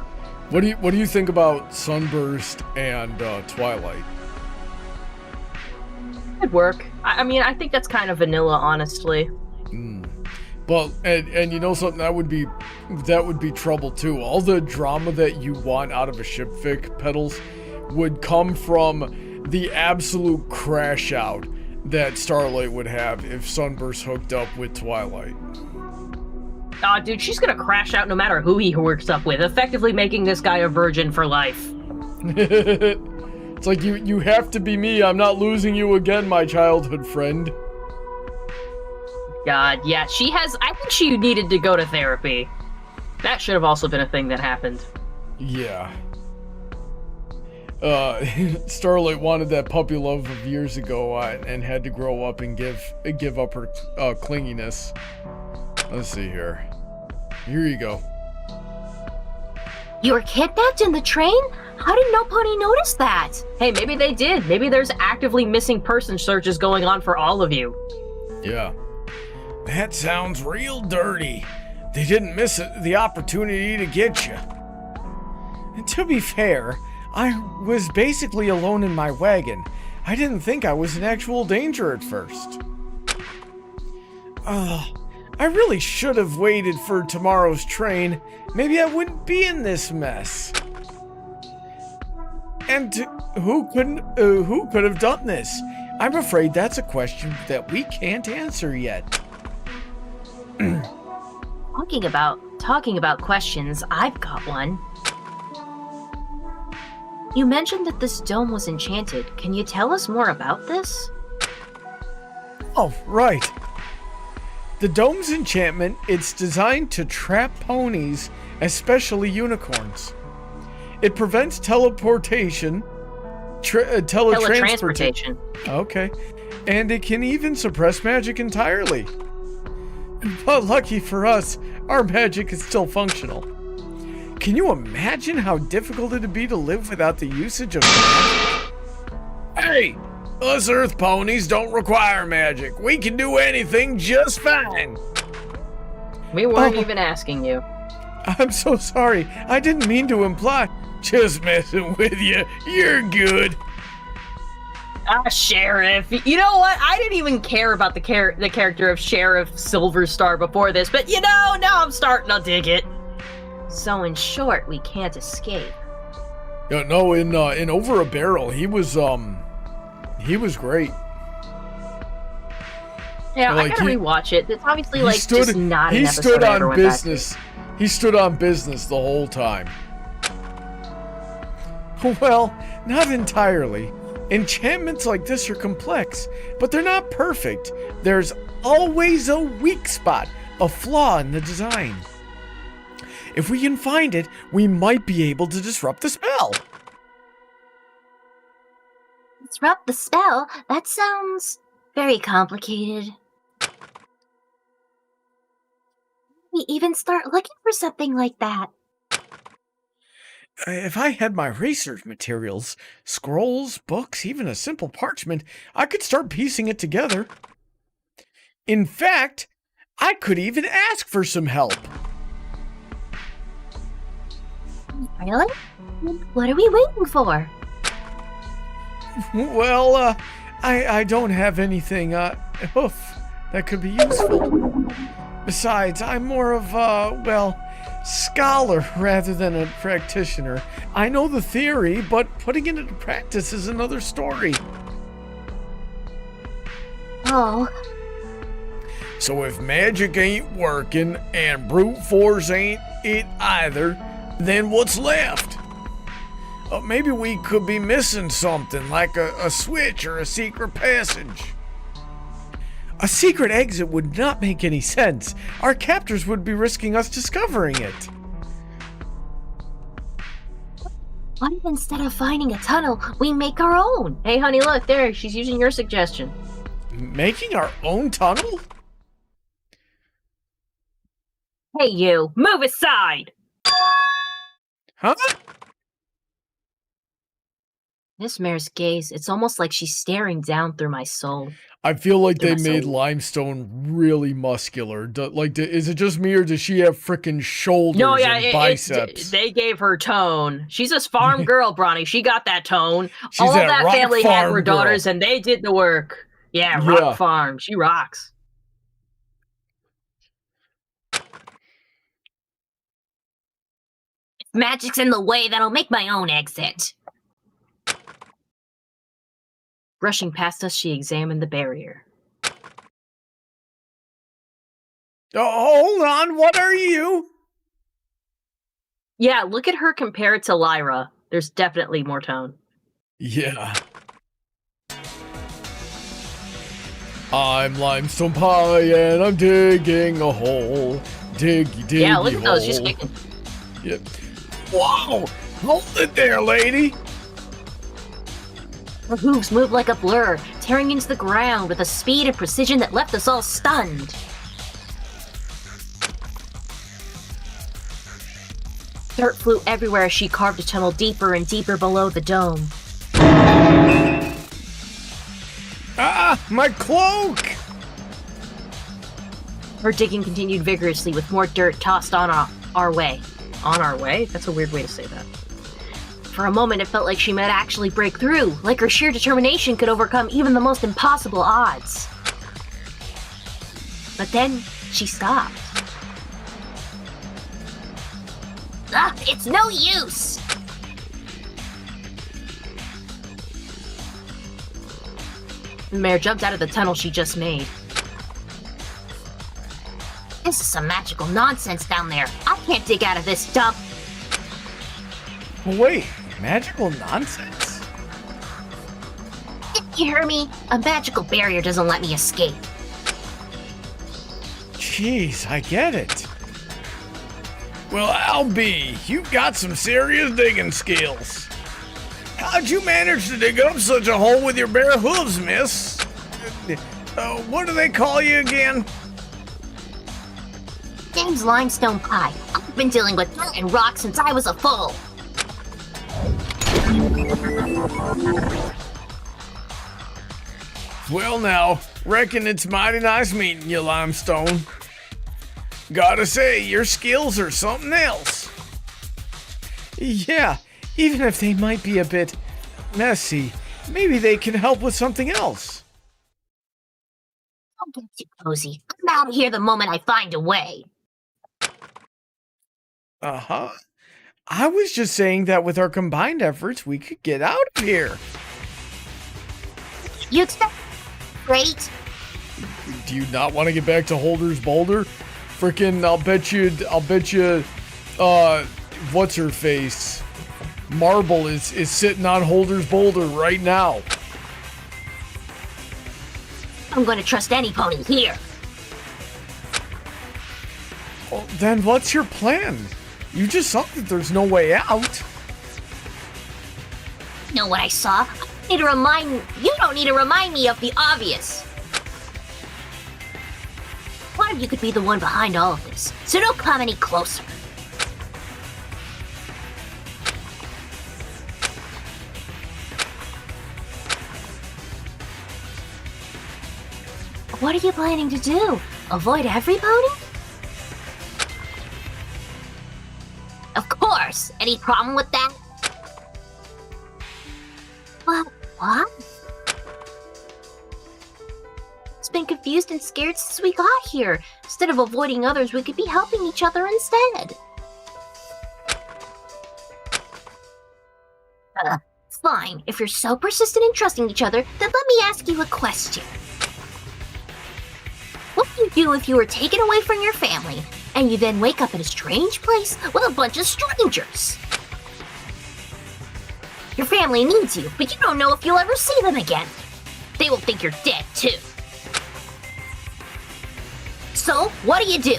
What do you think about Sunburst and Twilight? It'd work. I mean, I think that's kind of vanilla, honestly. But and you know something, that would be trouble too. All the drama that you want out of a ship fic, Petals, would come from the absolute crash out that Starlight would have if Sunburst hooked up with Twilight. Aw, dude, she's gonna crash out no matter who he works up with, effectively making this guy a virgin for life. It's like, you have to be me. I'm not losing you again, my childhood friend. God, yeah, I think she needed to go to therapy. That should have also been a thing that happened. Yeah. Starlight wanted that puppy love of years ago and had to grow up and give up her clinginess. Let's see here. Here you go. You were kidnapped in the train? How did no pony notice that? Hey, maybe they did. Maybe there's actively missing person searches going on for all of you. Yeah. That sounds real dirty. They didn't miss the opportunity to get you. And to be fair, I was basically alone in my wagon. I didn't think I was in actual danger at first. I really should have waited for tomorrow's train. Maybe I wouldn't be in this mess. And who could have done this? I'm afraid that's a question that we can't answer yet. Talking about questions, I've got one. You mentioned that this dome was enchanted. Can you tell us more about this? Oh, right. The dome's enchantment, it's designed to trap ponies, especially unicorns. It prevents teletransportation. Okay. And it can even suppress magic entirely. But lucky for us, our magic is still functional. Can you imagine how difficult it'd be to live without the usage of magic? Hey! Us Earth ponies don't require magic. We can do anything just fine. We weren't even asking you. I'm so sorry. I didn't mean to imply. Just messing with you. You're good. Sheriff. You know what? I didn't even care about the character of Sheriff Silverstar before this, but now I'm starting to dig it. So in short, we can't escape. No, in Over a Barrel, he was great. Yeah, like, I gotta rewatch it. It's obviously just not an episode. He stood on business. He stood on business the whole time. Well, not entirely. Enchantments like this are complex, but they're not perfect. There's always a weak spot, a flaw in the design. If we can find it, we might be able to disrupt the spell. Disrupt the spell? That sounds very complicated. We even start looking for something like that. If I had my research materials, scrolls, books, even a simple parchment, I could start piecing it together. In fact, I could even ask for some help. Really? What are we waiting for? Well, I don't have anything, that could be useful. Besides, I'm more of a, scholar rather than a practitioner. I know the theory, but putting it into practice is another story. Oh. So if magic ain't working and brute force ain't it either, then what's left? Maybe we could be missing something like a switch or a secret passage. A secret exit would not make any sense. Our captors would be risking us discovering it. What if instead of finding a tunnel, we make our own? Hey, honey, look, there, she's using your suggestion. Making our own tunnel? Hey, you, move aside! Huh? This mare's gaze, it's almost like she's staring down through my soul. I feel like they made Limestone really muscular. Is it just me, or does she have freaking shoulders and biceps? They gave her tone. She's a farm girl, Brony. She got that tone. She's all that family had were girl. daughters, and they did the work. Yeah, Rock Farm. She rocks. magic's in the way, then I'll make my own exit. Rushing past us, she examined the barrier. Oh, hold on, what are you? Yeah, look at her compared to Lyra. There's definitely more tone. Yeah. I'm Limestone Pie and I'm digging a hole. Diggy Yeah, look at hole. those, she's kicking. Yep. Whoa! Hold it there, lady! Her hooves moved like a blur, tearing into the ground with a speed and precision that left us all stunned. Dirt flew everywhere as she carved a tunnel deeper and deeper below the dome. Ah! My cloak! Her digging continued vigorously with more dirt tossed on our way. On our way? That's a weird way to say that. For a moment, it felt like she might actually break through, like her sheer determination could overcome even the most impossible odds. But then, she stopped. Ah, it's no use! The mare jumped out of the tunnel she just made. This is some magical nonsense down there. I can't dig out of this dump. Wait, magical nonsense? You hear me? A magical barrier doesn't let me escape. Jeez, I get it. Well, Albie, you've got some serious digging skills. How'd you manage to dig up such a hole with your bare hooves, miss? What do they call you again? Name's Limestone Pie. I've been dealing with dirt and rock since I was a foal. Well now, reckon it's mighty nice meeting you, Limestone. Gotta say, your skills are something else. Yeah, even if they might be a bit messy, maybe they can help with something else. Don't get too cozy. I'm out of here the moment I find a way. Uh-huh. I was just saying that with our combined efforts, we could get out of here. You expect... Great. Do you not want to get back to Holder's Boulder? Frickin', I'll bet you, what's her face? Marble is sitting on Holder's Boulder right now. I'm going to trust any pony here. Well, then what's your plan? You just saw that there's no way out. You know what I saw? You don't need to remind me of the obvious. One of you could be the one behind all of this, so don't come any closer. What are you planning to do? Avoid every pony? Of course! Any problem with that? What? It's been confused and scared since we got here. Instead of avoiding others, we could be helping each other instead. Fine. If you're so persistent in trusting each other, then let me ask you a question. What would you do if you were taken away from your family, and you then wake up in a strange place with a bunch of strangers? Your family needs you, but you don't know if you'll ever see them again. They will think you're dead, too. So, what do?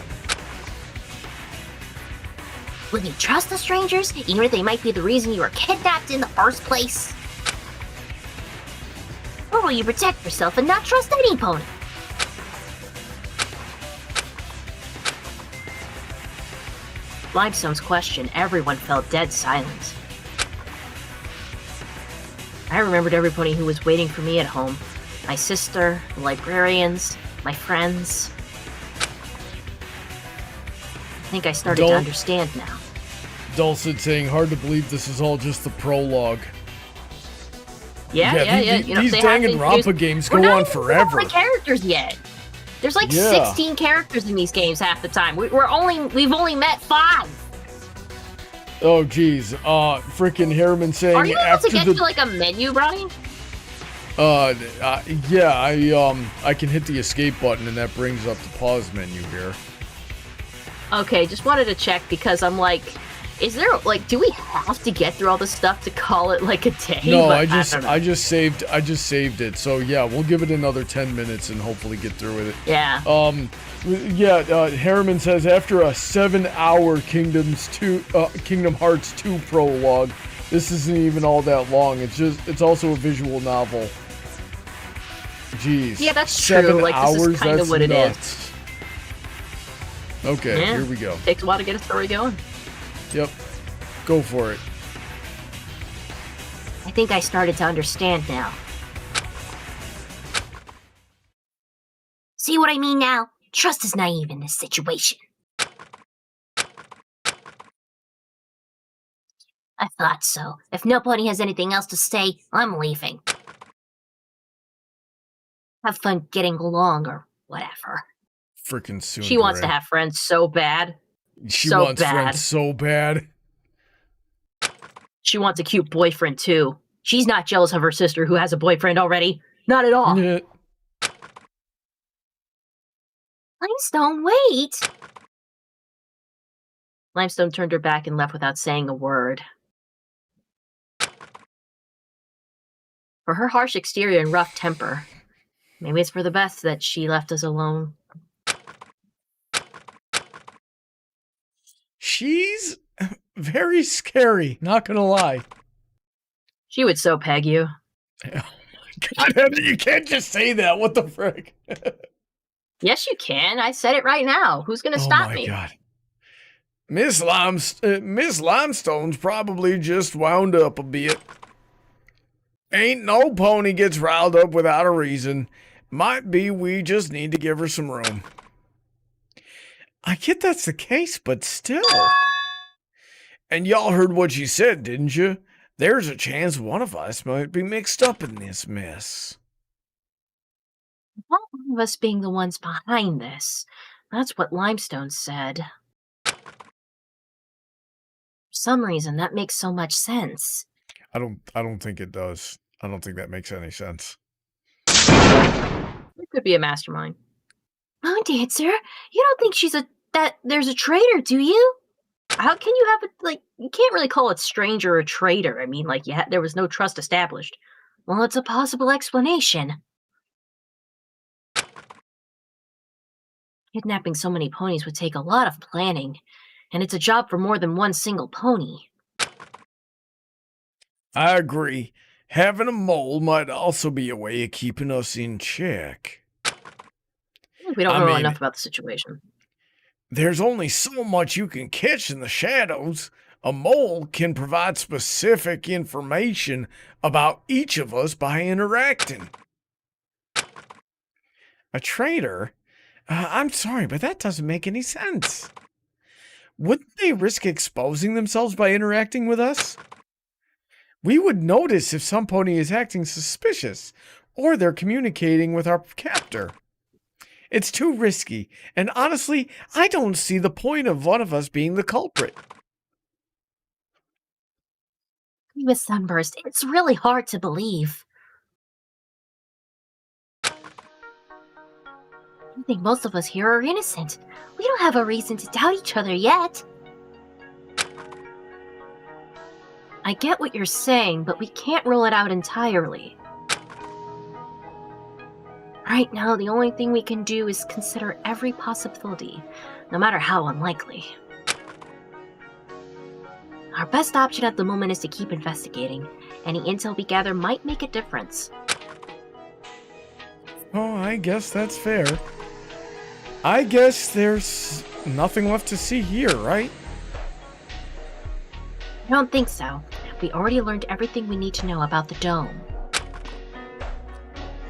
Will you trust the strangers, even if they might be the reason you were kidnapped in the first place? Or will you protect yourself and not trust any pony? Limestone's question, everyone fell dead silent. I remembered every pony who was waiting for me at home. My sister, the librarians, my friends. I think I started to understand now. Dulcet saying, hard to believe this is all just the prologue. Yeah. These Danganrompa games go on forever. We're not characters yet. There's like 16 characters in these games half the time. We've only met 5. Oh, geez. Frickin' Harriman saying Are you able after to get the... to like a menu, Brony? Yeah, I can hit the escape button and that brings up the pause menu here. Okay, just wanted to check because I'm like, is there like, do we have to get through all this stuff to call it like a day? No, But I just saved it. So yeah, we'll give it another 10 minutes and hopefully get through with it. Yeah. Harriman says after a 7-hour Kingdom Hearts 2 prologue, this isn't even all that long. It's also a visual novel. Jeez. Yeah, that's 7 true. Like, hours? this is kind of what it is. Nuts. Okay, here we go. Takes a while to get a story going. Yep. Go for it. I think I started to understand now. See what I mean now? Trust is naive in this situation. I thought so. If nobody has anything else to say, I'm leaving. Have fun getting along or whatever. Frickin' soon. She wants to have friends so bad. She so wants bad. friends so bad. She wants a cute boyfriend too. She's not jealous of her sister who has a boyfriend already. Not at all. Yeah. Limestone, wait! Limestone turned her back and left without saying a word. For her harsh exterior and rough temper, maybe it's for the best that she left us alone. She's very scary, not gonna lie. She would so peg you. Oh my god, you can't just say that. What the frick? Yes, you can. I said it right now. Who's gonna stop me? Oh my god. Miss Limestone's probably just wound up a bit. Ain't no pony gets riled up without a reason. Might be we just need to give her some room. I get that's the case, but still. And y'all heard what she said, didn't you? There's a chance one of us might be mixed up in this mess. Not one of us being the ones behind this. That's what Limestone said. For some reason, that makes so much sense. I don't think it does. I don't think that makes any sense. It could be a mastermind. Oh, Dancer, you don't think there's a traitor, do you? How can you have you can't really call it stranger or traitor. I mean, like, there was no trust established. Well, it's a possible explanation. Kidnapping so many ponies would take a lot of planning, and it's a job for more than one single pony. I agree. Having a mole might also be a way of keeping us in check. We don't know enough about the situation. There's only so much you can catch in the shadows. A mole can provide specific information about each of us by interacting. A traitor? I'm sorry, but that doesn't make any sense. Wouldn't they risk exposing themselves by interacting with us? We would notice if some pony is acting suspicious, or they're communicating with our captor. It's too risky, and honestly, I don't see the point of one of us being the culprit. With Sunburst, it's really hard to believe. I think most of us here are innocent. We don't have a reason to doubt each other yet. I get what you're saying, but we can't rule it out entirely. Right now, the only thing we can do is consider every possibility, no matter how unlikely. Our best option at the moment is to keep investigating. Any intel we gather might make a difference. Oh, I guess that's fair. I guess there's nothing left to see here, right? I don't think so. We already learned everything we need to know about the dome.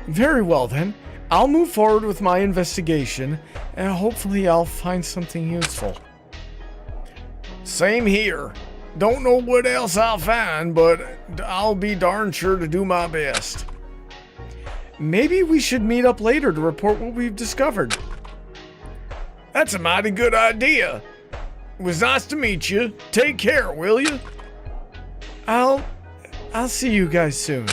Very well then. I'll move forward with my investigation, and hopefully I'll find something useful. Same here. Don't know what else I'll find, but I'll be darn sure to do my best. Maybe we should meet up later to report what we've discovered. That's a mighty good idea. It was nice to meet you. Take care, will you? I'll see you guys soon.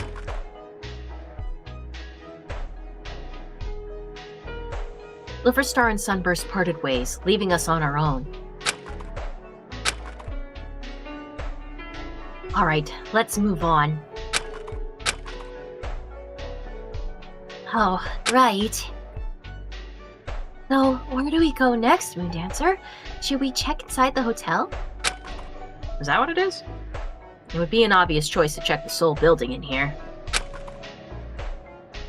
Liverstar and Sunburst parted ways, leaving us on our own. Alright, let's move on. Oh, right. So, where do we go next, Moondancer? Should we check inside the hotel? Is that what it is? It would be an obvious choice to check the Soul building in here.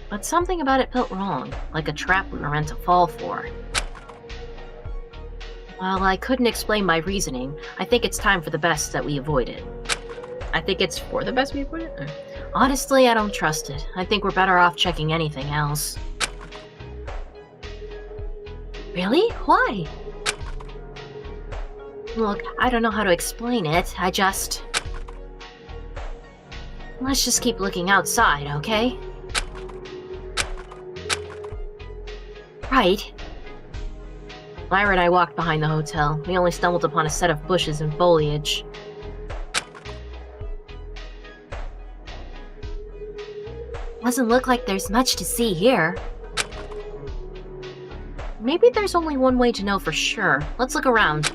But something about it felt wrong, like a trap we were meant to fall for. While I couldn't explain my reasoning, I think it's time for the best that we avoid it. I think it's for the best we avoid it? Honestly, I don't trust it. I think we're better off checking anything else. Really? Why? Look, I don't know how to explain it. Let's just keep looking outside, okay? Right. Lyra and I walked behind the hotel. We only stumbled upon a set of bushes and foliage. Doesn't look like there's much to see here. Maybe there's only one way to know for sure. Let's look around.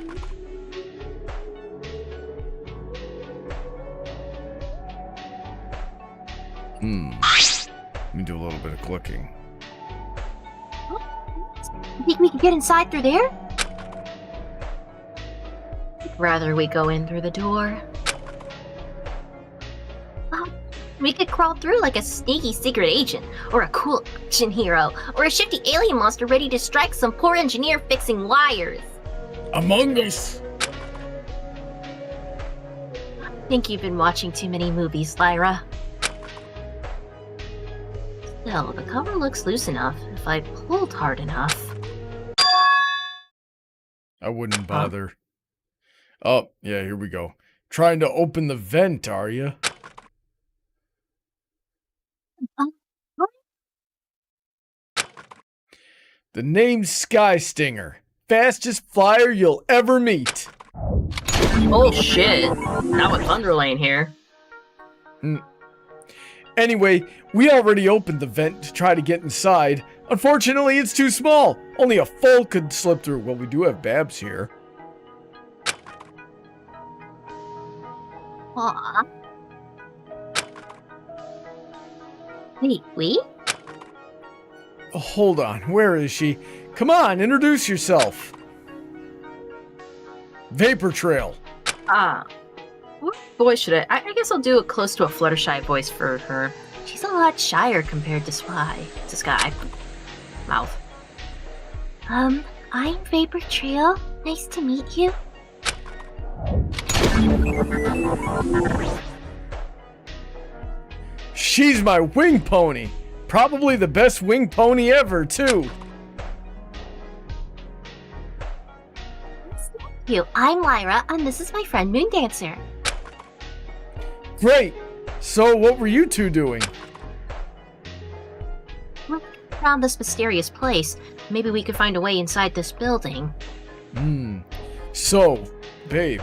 Let me do a little bit of clicking. You think we can get inside through there? I'd rather we go in through the door. We could crawl through like a sneaky secret agent, or a cool action hero, or a shifty alien monster ready to strike some poor engineer fixing wires. Among Us! I think you've been watching too many movies, Lyra. Still, the cover looks loose enough if I pulled hard enough. I wouldn't bother. Oh, yeah, here we go. Trying to open the vent, are you? What? The name's Sky Stinger. Fastest flyer you'll ever meet. Oh shit. Not with Thunderlane here. Anyway, we already opened the vent to try to get inside. Unfortunately, it's too small. Only a foal could slip through. Well, we do have Babs here. Aw. Wait, we? Hold on, where is she? Come on, introduce yourself. Vapor Trail. What voice should I guess I'll do it close to a Fluttershy voice for her. She's a lot shyer compared to Sky. Mouth. I'm Vapor Trail. Nice to meet you. She's my wing pony. Probably the best wing pony ever, too. Thank you. I'm Lyra, and this is my friend Moondancer. Great. So, what were you two doing? Look around this mysterious place. Maybe we could find a way inside this building. So, babe,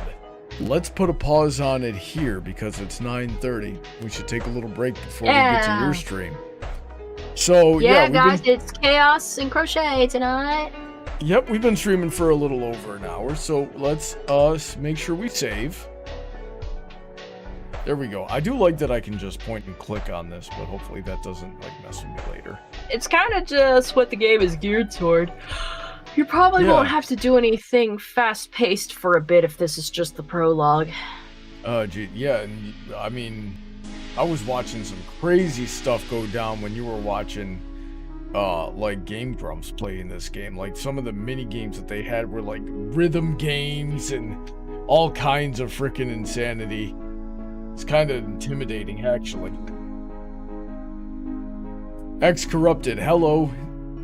let's put a pause on it here because it's 9:30. We should take a little break before we get to your stream. So, yeah guys, it's Chaos and Crochet tonight. Yep, we've been streaming for a little over an hour, so let's make sure we save. There we go. I do like that I can just point and click on this, but hopefully that doesn't like mess with me later. It's kind of just what the game is geared toward. You probably won't have to do anything fast-paced for a bit if this is just the prologue. Gee, yeah, and I mean, I was watching some crazy stuff go down when you were watching, like Game Grumps playing this game. Like some of the mini games that they had were like rhythm games and all kinds of freaking insanity. It's kind of intimidating, actually. X-Corrupted, hello.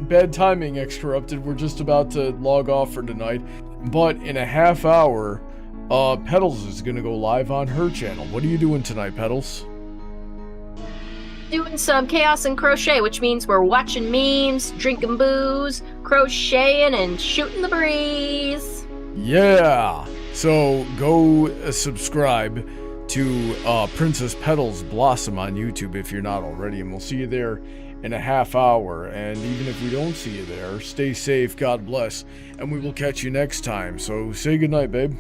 Bad timing, X-Corrupted. We're just about to log off for tonight. But in a half hour, Petals is going to go live on her channel. What are you doing tonight, Petals? Doing some Chaos and Crochet, which means we're watching memes, drinking booze, crocheting, and shooting the breeze. Yeah! So go subscribe to Princess Petals Blossom on YouTube if you're not already, and we'll see you there in a half hour. And even if we don't see you there, stay safe, God bless, and we will catch you next time. So say goodnight, babe.